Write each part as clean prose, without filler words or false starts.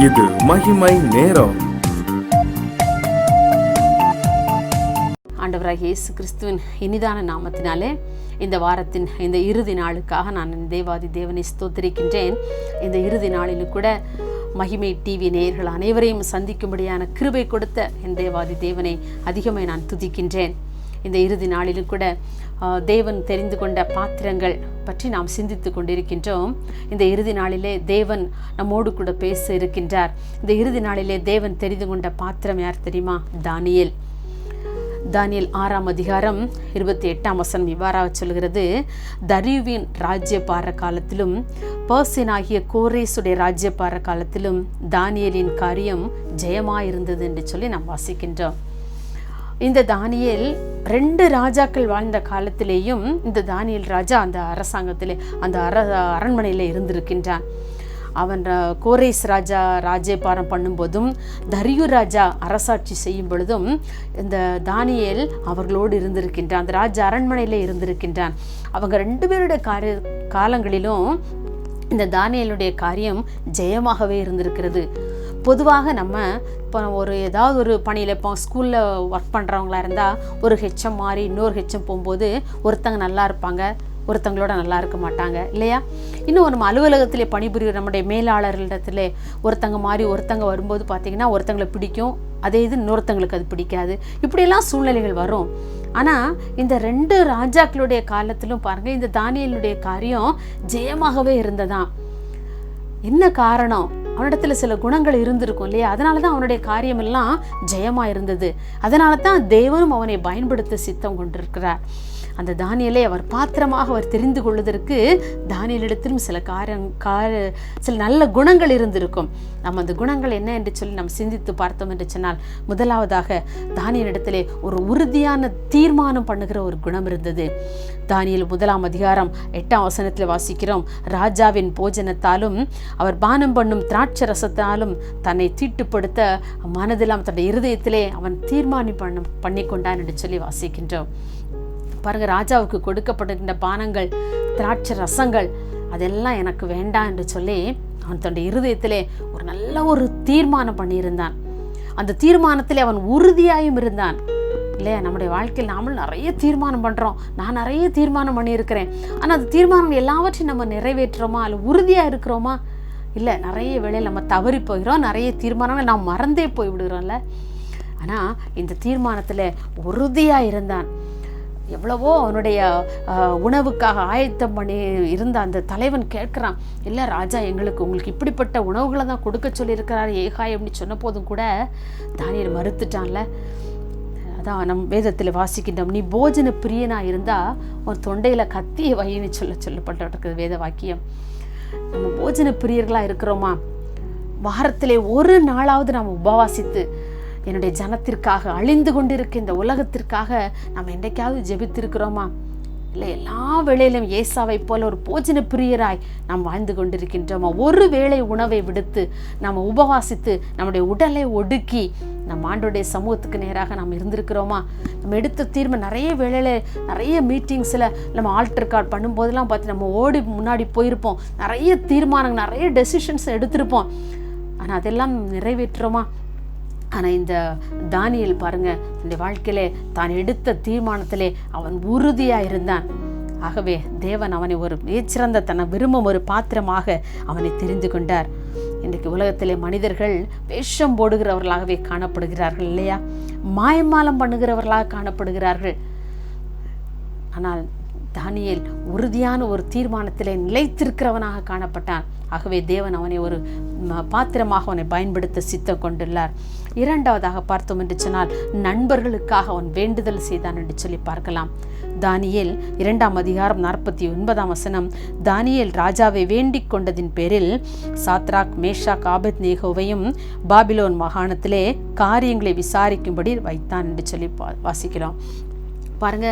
இது மகிமை நேரம். ஆண்டவராகிய இயேசு கிறிஸ்துவின் இனிதான நாமத்தினாலே இந்த வாரத்தின் இந்த இறுதி நாளுக்காக நான் தேவாதி தேவனை ஸ்தோத்திரிக்கின்றேன். இந்த இறுதி நாளிலும் கூட மகிமை டிவி நேயர்கள் அனைவரையும் சந்திக்கும்படியான கிருபை கொடுத்த என் தேவாதி தேவனை அதிகமாக நான் துதிக்கின்றேன். இந்த இறுதி நாளிலும் கூட தேவன் தெரிந்து கொண்ட பாத்திரங்கள் பற்றி நாம் சிந்தித்து கொண்டிருக்கின்றோம். இந்த இறுதி நாளிலே தேவன் நம்மோடு கூட பேச இருக்கின்றார். இந்த இறுதி நாளிலே தேவன் தெரிந்து கொண்ட பாத்திரம் யார் தெரியுமா? தானியேல். தானியேல் 6ஆம் அதிகாரம் 28ஆம் வசனம் இவ்வாறாக சொல்கிறது, தரியுவின் ராஜ்யபார காலத்திலும் பர்சியனாகிய கோரேசுடைய ராஜ்யபார காலத்திலும் தானியேலின் காரியம் ஜெயமாயிருந்தது என்று சொல்லி நாம் வாசிக்கின்றோம். இந்த தானியேல் 2 ராஜாக்கள் வாழ்ந்த காலத்திலேயும் இந்த தானியேல் ராஜா அந்த அரசாங்கத்திலே அந்த அரண்மனையில் இருந்திருக்கின்றான். அவன் கோரேஸ் ராஜா ராஜ்யபாரம் பண்ணும்போதும் தரியு ராஜா அரசாட்சி செய்யும் பொழுதும் இந்த தானியேல் அவர்களோடு இருந்திருக்கின்றான். அந்த ராஜா அரண்மனையில் இருந்திருக்கின்றான். அவங்க 2 பேருடைய காலங்களிலும் இந்த தானியேலுடைய காரியம் ஜெயமாகவே இருந்திருக்கிறது. பொதுவாக நம்ம இப்போ ஏதாவது ஒரு பணியில் இப்போ ஸ்கூலில் ஒர்க் பண்ணுறவங்களா இருந்தால் ஒரு ஹெச்எம் மாறி இன்னொரு ஹெச்எம் போகும்போது ஒருத்தங்க நல்லா இருப்பாங்க, ஒருத்தங்களோட நல்லா இருக்க மாட்டாங்க இல்லையா? இன்னும் நம்ம அலுவலகத்திலே பணிபுரிகிற நம்முடைய மேலாளர்களிடத்துல ஒருத்தங்க மாறி ஒருத்தங்க வரும்போது பார்த்திங்கன்னா ஒருத்தங்களை பிடிக்கும், அதே இது இன்னொருத்தங்களுக்கு அது பிடிக்காது. இப்படியெல்லாம் சூழ்நிலைகள் வரும். ஆனால் இந்த 2 ராஜாக்களுடைய காலத்திலும் பாருங்கள், இந்த தானியேலுடைய காரியம் ஜெயமாகவே இருந்ததாம். என்ன காரணம்? அவனிடத்துல சில குணங்கள் இருந்திருக்கும் இல்லையா? அதனால தான் அவனுடைய காரியம் எல்லாம் ஜெயமா இருந்தது. அதனால தான் தேவனும் அவனை பயன்படுத்த சித்தம் கொண்டிருக்கிறார். அந்த தானியேலை அவர் பாத்திரமாக அவர் தெரிந்து கொள்வதற்கு தானியேலிடத்திலும் சில நல்ல குணங்கள் இருந்திருக்கும். நம்ம அந்த குணங்கள் என்ன என்று சொல்லி நம்ம சிந்தித்து பார்த்தோம் என்று சொன்னால், முதலாவதாக தானியேலிடத்திலே ஒரு உறுதியான தீர்மானம் பண்ணுகிற ஒரு குணம் இருந்தது. தானியேல் 1ஆம் அதிகாரம் 8ஆம் வசனத்தில் வாசிக்கிறோம், ராஜாவின் போஜனத்தாலும் அவர் பானம் பண்ணும் திராட்சை ரசத்தாலும் தன்னை தீட்டுப்படுத்த மனதிலாம் தன்னுடைய இருதயத்திலே அவன் தீர்மானம் பண்ணி கொண்டான் என்று சொல்லி வாசிக்கின்றோம். பாருங்க, ராஜாவுக்கு கொடுக்கப்படுகின்ற பானங்கள் திராட்சை ரசங்கள் அதெல்லாம் எனக்கு வேண்டாம் என்று சொல்லி அவன் தன்னுடைய இருதயத்திலே ஒரு நல்ல ஒரு தீர்மானம் பண்ணியிருந்தான். அந்த தீர்மானத்திலே அவன் உறுதியாயும் இருந்தான் இல்லையா? நம்முடைய வாழ்க்கையில் நாமளும் நிறைய தீர்மானம் பண்ணுறோம். நான் நிறைய தீர்மானம் பண்ணியிருக்கிறேன். ஆனால் அந்த தீர்மானம் எல்லாவற்றையும் நம்ம நிறைவேற்றுறோமா, அல்ல உறுதியாக இருக்கிறோமா? இல்லை, நிறைய வேளையில் நம்ம தவறி போகிறோம். நிறைய தீர்மானங்கள் நாம் மறந்தே போய் விடுகிறோம்ல. ஆனால் இந்த தீர்மானத்தில் உறுதியாக இருந்தான். எவ்வளவோ அவனுடைய உணவுக்காக ஆயத்தம் பண்ணி இருந்த அந்த தலைவன் கேட்குறான், இல்லை ராஜா, உங்களுக்கு இப்படிப்பட்ட உணவுகளை தான் கொடுக்க சொல்லியிருக்கிறார் ஏகாய் அப்படின்னு சொன்ன போதும் கூட தானியேல் மறுத்துட்டான்ல. அதான் நம் வேதத்தில் வாசிக்கின்றோம், நீ போஜன பிரியனாக இருந்தால் உன் தொண்டையில் கத்திய வையின்னு சொல்லப்பட்டிருக்கிறது வேத வாக்கியம். நம்ம போஜன பிரியர்களாக இருக்கிறோமா? வாரத்திலே ஒரு நாளாவது நாம் உபவாசித்து என்னுடைய ஜனத்திற்காக, அழிந்து கொண்டிருக்க இந்த உலகத்திற்காக நம்ம என்றைக்காவது ஜெபித்திருக்கிறோமா? இல்லை, எல்லா வேளையிலும் ஏசாவை போல ஒரு போஜன பிரியராய் நாம் வாழ்ந்து கொண்டிருக்கின்றோமா? ஒரு வேளை உணவை விடுத்து நாம் உபவாசித்து நம்முடைய உடலை ஒடுக்கி நம் ஆண்டோடைய சமூகத்துக்கு நேராக நாம் இருந்திருக்கிறோமா? நம்ம எடுத்த தீர்மானம் நிறைய வேளையில் நிறைய மீட்டிங்ஸில் நம்ம ஆல்டர் கார்டு பண்ணும்போதெல்லாம் பார்த்து நம்ம ஓடி முன்னாடி போயிருப்போம். நிறைய தீர்மானங்கள், நிறைய டெசிஷன்ஸ் எடுத்திருப்போம். ஆனால் அதெல்லாம் நிறைவேற்றுறோமா? ஆனால் இந்த தானியேல் பாருங்க, இந்த வாழ்க்கையிலே தான் எடுத்த தீர்மானத்திலே அவன் உறுதியாக இருந்தான். ஆகவே தேவன் அவனை ஒரு மிகச்சிறந்த தன்னை விரும்பும் ஒரு பாத்திரமாக அவனை தெரிந்து கொண்டார். இன்றைக்கு உலகத்திலே மனிதர்கள் வேஷம் போடுகிறவர்களாகவே காணப்படுகிறார்கள் இல்லையா? மாயமாலம் பண்ணுகிறவர்களாக காணப்படுகிறார்கள். ஆனால் தானியேல் உறுதியான ஒரு தீர்மானத்திலே நிலைத்திருக்கிறவனாக காணப்பட்டான். ஆகவே தேவன் அவனை ஒரு பாத்திரமாக அவனை பயன்படுத்த சித்தம் கொண்டுள்ளார். 2வதாக பார்த்தோம் என்று சொன்னால், நண்பர்களுக்காக அவன் வேண்டுதல் செய்தான் என்று சொல்லி பார்க்கலாம். தானியேல் 2ஆம் அதிகாரம் 49ஆம் வசனம், தானியேல் ராஜாவை வேண்டிக் கொண்டதின் பேரில் சாத்ராக் மேஷாக் ஆபேத்நேகோவையும் பாபிலோன் மாகாணத்திலே காரியங்களை விசாரிக்கும்படி வைத்தான் என்று சொல்லி வாசிக்கிறோம். பாருங்க,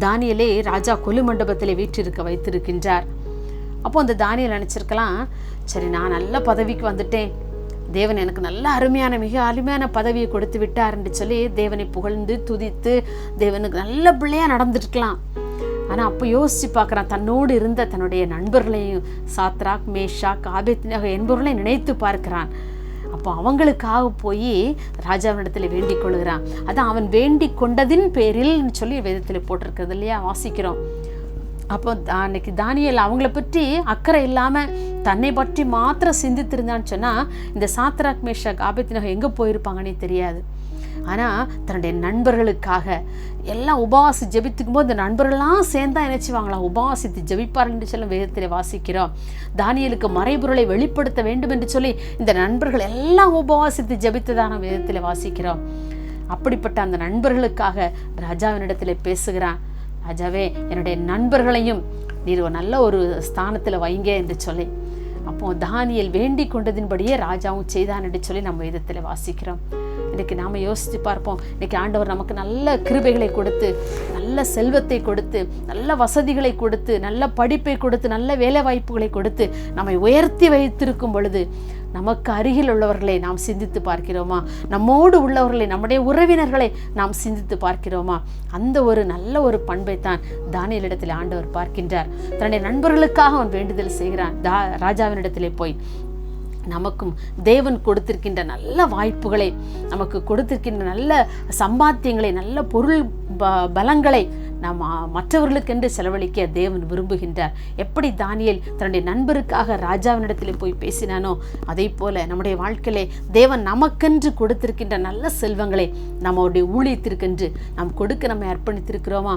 தானியேலை ராஜா கொலு மண்டபத்திலே வீற்றிருக்க வைத்திருக்கின்றார். அப்போ அந்த தானியேல் நினச்சிருக்கலாம், சரி நான் நல்ல பதவிக்கு வந்துட்டேன், தேவன் எனக்கு நல்ல மிக அருமையான பதவியை கொடுத்து விட்டார் என்று சொல்லி தேவனை புகழ்ந்து துதித்து தேவனுக்கு நல்ல பிள்ளையாக நடந்துருக்கலாம். ஆனால் அப்போ யோசித்து பார்க்குறான், தன்னோடு இருந்த தன்னுடைய நண்பர்களையும் சாத்ராக் மேஷாக் ஆபேத்நேகோ என்பவர்களையும் நினைத்து பார்க்கிறான். அப்போ அவங்களுக்காக போய் ராஜாவினிடத்தில் வேண்டிக் கொள்கிறான். அதான் அவன் வேண்டிக் கொண்டதின் பேரில் சொல்லி வேதத்தில் போட்டிருக்கிறது இல்லையா, வாசிக்கிறோம். அப்போ அன்னைக்கு தானியேல் அவங்கள பற்றி அக்கறை இல்லாமல் தன்னை பற்றி மாத்திரம் சிந்தித்திருந்தான்னு சொன்னால் இந்த சாத்ராக் மேஷாக் ஆபேத்நேகோ எங்கே போயிருப்பாங்கன்னே தெரியாது. ஆனால் தன்னுடைய நண்பர்களுக்காக எல்லாம் உபவாசி ஜெபித்துக்கும் போது இந்த நண்பர்கள்லாம் சேர்ந்தா நினைச்சுவாங்களாம் உபவாசித்து ஜெபிப்பார்கள் என்று சொல்ல வேதத்தில் வாசிக்கிறோம். தானியேலுக்கு மறைபொருளை வெளிப்படுத்த வேண்டும் என்று சொல்லி இந்த நண்பர்கள் எல்லாம் உபவாசித்து ஜெபித்ததான வேதத்தில் வாசிக்கிறோம். அப்படிப்பட்ட அந்த நண்பர்களுக்காக ராஜாவினிடத்தில் பேசுகிறான். ராஜாவே, என்னுடைய நண்பர்களையும் நீர் நல்ல ஒரு ஸ்தானத்தில் வைங்க என்று சொல்லி, அப்போ தானியேல் வேண்டிக் கொண்டதின்படியே ராஜாவும் செய்தான் என்று சொல்லி நம்ம வேதத்தில் வாசிக்கிறோம். இன்றைக்கி நாம் யோசித்து பார்ப்போம். இன்றைக்கி ஆண்டவர் நமக்கு நல்ல கிருபைகளை கொடுத்து, நல்ல செல்வத்தை கொடுத்து, நல்ல வசதிகளை கொடுத்து, நல்ல படிப்பை கொடுத்து, நல்ல வேலை வாய்ப்புகளை கொடுத்து நம்மை உயர்த்தி வைத்திருக்கும் பொழுது நமக்கு அருகில் உள்ளவர்களை நாம் சிந்தித்து பார்க்கிறோமா? நம்மோடு உள்ளவர்களை, நம்முடைய உறவினர்களை நாம் சிந்தித்து பார்க்கிறோமா? அந்த ஒரு நல்ல ஒரு பண்பை தான் தானியேலிடத்தில் ஆண்டவர் பார்க்கின்றார். தன்னுடைய நண்பர்களுக்காக அவன் வேண்டுதல் செய்கிறான். ராஜாவினிடத்திலே போய் நமக்கும் தேவன் கொடுத்திருக்கின்ற நல்ல வாய்ப்புகளை, நமக்கு கொடுத்திருக்கின்ற நல்ல சம்பாத்தியங்களை, நல்ல பொருள் பலங்களை நாம் மற்றவர்களுக்கென்று செலவழிக்க தேவன் விரும்புகின்றார். எப்படி தானியேல் தன்னுடைய நண்பருக்காக ராஜாவினிடத்தில் போய் பேசினானோ அதே போல நம்முடைய வாழ்க்கையிலே தேவன் நமக்கென்று கொடுத்திருக்கின்ற நல்ல செல்வங்களை நம்முடைய ஊழியத்திற்கென்று நாம் கொடுக்க நம்மை அர்ப்பணித்திருக்கிறோமா?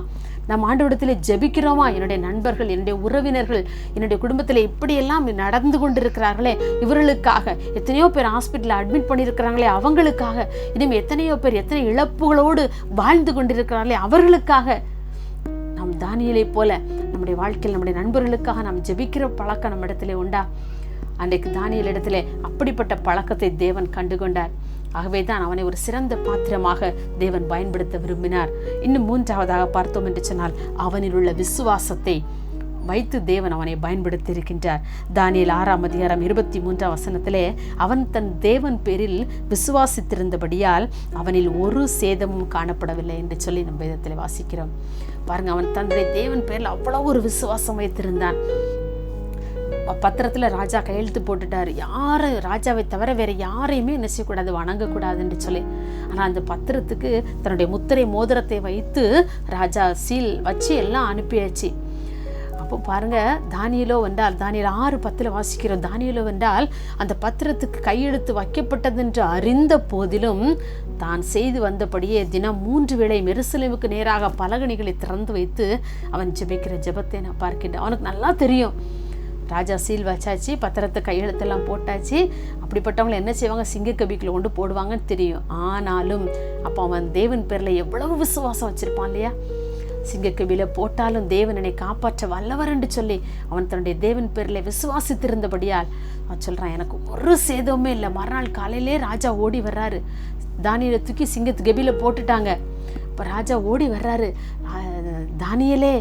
நம் ஆண்டவரிடத்தில் ஜெபிக்கிறோமா? என்னுடைய நண்பர்கள், என்னுடைய உறவினர்கள், என்னுடைய குடும்பத்தில் இப்படியெல்லாம் நடந்து கொண்டிருக்கிறார்களே, இவர்களுக்காக எத்தனையோ பேர் ஹாஸ்பிட்டலில் அட்மிட் பண்ணியிருக்கிறாங்களே, அவங்களுக்காக இனிமேல் எத்தனையோ பேர் எத்தனை இழப்புகளோடு வாழ்ந்து கொண்டிருக்கிறார்களே, அவர்களுக்காக நாம் தானியேலை போல நம்முடைய வாழ்க்கையில் நம்முடைய நண்பர்களுக்காக நாம் ஜெபிக்கிற பழக்கம் நம்ம இடத்துல உண்டா? அன்றைக்கு தானியேல் இடத்துல அப்படிப்பட்ட பழக்கத்தை தேவன் கண்டுகொண்டார். ஆகவே தான் அவனை ஒரு சிறந்த பாத்திரமாக தேவன் பயன்படுத்த விரும்பினார். இன்னும் மூன்றாவதாக பார்த்தோம் என்று சொன்னால், அவனில் உள்ள விசுவாசத்தை வைத்து தேவன் அவனை பயன்படுத்தி இருக்கின்றார். தானியேல் 6ஆம் அதிகாரம் 23ஆம் வசனத்திலே, அவன் தன் தேவன் பேரில் விசுவாசித்திருந்தபடியால் அவனில் ஒரு சேதமும் காணப்படவில்லை என்று சொல்லி நம்ம வேதத்தில் வாசிக்கிறோம். பாருங்க, அவன் தன்னுடைய தேவன் பேரில் அவ்வளவு ஒரு விசுவாசம் வைத்திருந்தான். பத்திரத்தில் ராஜா கையெழுத்து போட்டுட்டார், யாரும் ராஜாவை தவிர வேற யாரையுமே என்ன செய்யக்கூடாது, வணங்கக்கூடாதுன்னு சொல்லி. ஆனால் அந்த பத்திரத்துக்கு தன்னுடைய முத்திரை மோதிரத்தை வைத்து ராஜா சீல் வச்சு எல்லாம் அனுப்பியாச்சு. அப்போ பாருங்க, தானியேலோ வென்றால், தானியேல் 6:10 வாசிக்கிறோம், தானியேலோ வென்றால் அந்த பத்திரத்துக்கு கையெழுத்து வைக்கப்பட்டதென்று அறிந்த போதிலும் தான் செய்து வந்தபடியே தினம் 3 வேளை எருசலேமுக்கு நேராக பலகணிகளை திறந்து வைத்து அவன் ஜெபிக்கிற ஜெபத்தை நான் பார்க்கின்றேன். அவனுக்கு நல்லா தெரியும், ராஜா சீல் வச்சாச்சு, பத்திரத்தை கையெழுத்தெல்லாம் போட்டாச்சு, அப்படிப்பட்டவங்களை என்ன செய்வாங்க, சிங்கக்கபிக்குள்ள கொண்டு போடுவாங்கன்னு தெரியும். ஆனாலும் அப்போ அவன் தேவன் பேரில் எவ்வளவு விசுவாசம் வச்சிருப்பான் இல்லையா? சிங்கக்கபில போட்டாலும் தேவன் என்னை காப்பாற்ற வல்லவர் என்று சொல்லி அவன் தன்னுடைய தேவன் பேரில் விசுவாசித்திருந்தபடியால் அவன் சொல்கிறான், எனக்கு ஒரு சேதமே இல்லை. மறுநாள் காலையிலே ராஜா ஓடி வர்றாரு, தானியேலை தூக்கி சிங்கத்து கபில போட்டுட்டாங்க. இப்போ ராஜா ஓடி வர்றாரு, தானியேலே,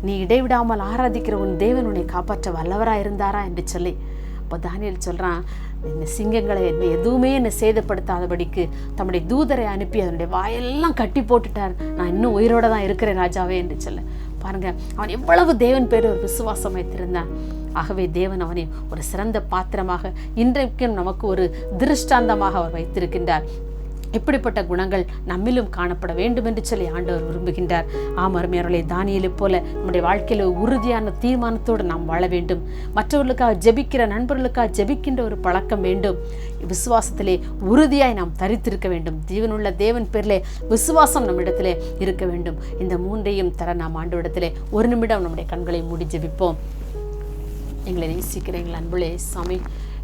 நீ இடைவிடாமல் ஆராதிக்கிற உன் தேவன் உன்னை காப்பாற்ற வல்லவராக இருந்தாரா என்று சொல்லி. அப்போ தானியேல் சொல்கிறான், இந்த சிங்கங்களை எதுவுமே என்னை சேதப்படுத்தாதபடிக்கு தம்முடைய தூதரை அனுப்பி அதனுடைய வாயெல்லாம் கட்டி போட்டுட்டார், நான் இன்னும் உயிரோட தான் இருக்கிறேன் ராஜாவே என்று சொல்ல. பாருங்க, அவன் எவ்வளவு தேவன் பேர் ஒரு விசுவாசம் வைத்திருந்தான். ஆகவே தேவன் அவனை ஒரு சிறந்த பாத்திரமாக இன்றைக்கும் நமக்கு ஒரு திருஷ்டாந்தமாக அவர் வைத்திருக்கின்றார். இப்படிப்பட்ட குணங்கள் நம்மிலும் காணப்பட வேண்டும் என்று சொல்லி ஆண்டவர் விரும்புகின்றார். அருமையானவர்களே, தானியேலை போல நம்முடைய வாழ்க்கையில் உறுதியான தீர்மானத்தோடு நாம் வாழ வேண்டும். மற்றவர்களுக்காக ஜெபிக்கிற நண்பர்களுக்காக ஜெபிக்கின்ற ஒரு பழக்கம் வேண்டும். விசுவாசத்திலே உறுதியாய் நாம் தரித்திருக்க வேண்டும். ஜீவனுள்ள தேவன் பேரிலே விசுவாசம் நம்மிடத்திலே இருக்க வேண்டும். இந்த மூன்றையும் தர நாம் ஆண்டவரிடத்திலே ஒரு நிமிடம் நம்முடைய கண்களை மூடி ஜெபிப்போம். எங்களை நேசிக்கிற எங்கள் அன்புலே சாமி,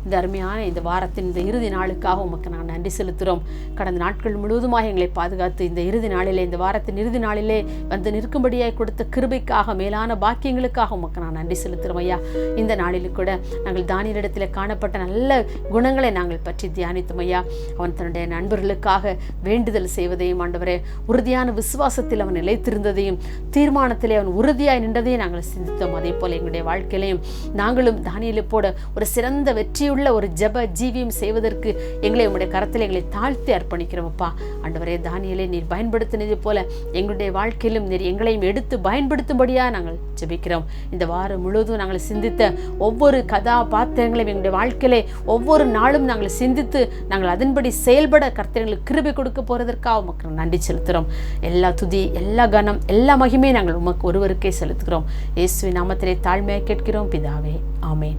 இந்த அருமையான இந்த வாரத்தின் இந்த இறுதி நாளுக்காக உமக்கு நான் நன்றி செலுத்துகிறோம். கடந்த நாட்கள் முழுவதுமாக எங்களை பாதுகாத்து இந்த இறுதி நாளிலே, இந்த வாரத்தின் இறுதி நாளிலே வந்து நிற்கும்படியாய் கொடுத்த கிருபைக்காக, மேலான பாக்கியங்களுக்காக உமக்கு நான் நன்றி செலுத்துகிறோம் ஐயா. இந்த நாளில் கூட நாங்கள் தானியேலிடத்தில் காணப்பட்ட நல்ல குணங்களை நாங்கள் பற்றி தியானித்தோம் ஐயா. அவன் தன்னுடைய நண்பர்களுக்காக வேண்டுதல் செய்வதையும், ஆண்டவரே, உறுதியான விசுவாசத்தில் அவன் நிலைத்திருந்ததையும், தீர்மானத்திலே அவன் உறுதியாய் நின்றதையும் நாங்கள் சிந்தித்தோம். அதே போல எங்களுடைய வாழ்க்கையிலையும் நாங்களும் தானியேலை போல ஒரு சிறந்த வெற்றி வாஞ்சியுள்ள ஒரு ஜெப ஜீவியம் செய்வதற்கு எங்களை உங்களுடைய கரத்தில் எங்களை தாழ்த்தி அர்ப்பணிக்கிறோம் அப்பா. ஆண்டவரே, தானியேலை நீர் பயன்படுத்தினது போல எங்களுடைய வாழ்க்கையிலும் நீர் எங்களையும் எடுத்து பயன்படுத்தும்படியாக நாங்கள் ஜெபிக்கிறோம். இந்த வாரம் முழுவதும் நாங்கள் சிந்தித்த ஒவ்வொரு கதாபாத்திரங்களையும் எங்களுடைய வாழ்க்கையிலே ஒவ்வொரு நாளும் நாங்கள் சிந்தித்து நாங்கள் அதன்படி செயல்பட கர்த்தர்களுக்கு கிருபை கொடுக்க போறதற்காக உமக்கு நன்றி செலுத்துகிறோம். எல்லா துதி, எல்லா கனம், எல்லா மகிமையும் நாங்கள் உமக்கு ஒருவருக்கே செலுத்துகிறோம். இயேசுவின் நாமத்திலே தாழ்மையாக கேட்கிறோம் பிதாவே, ஆமென்.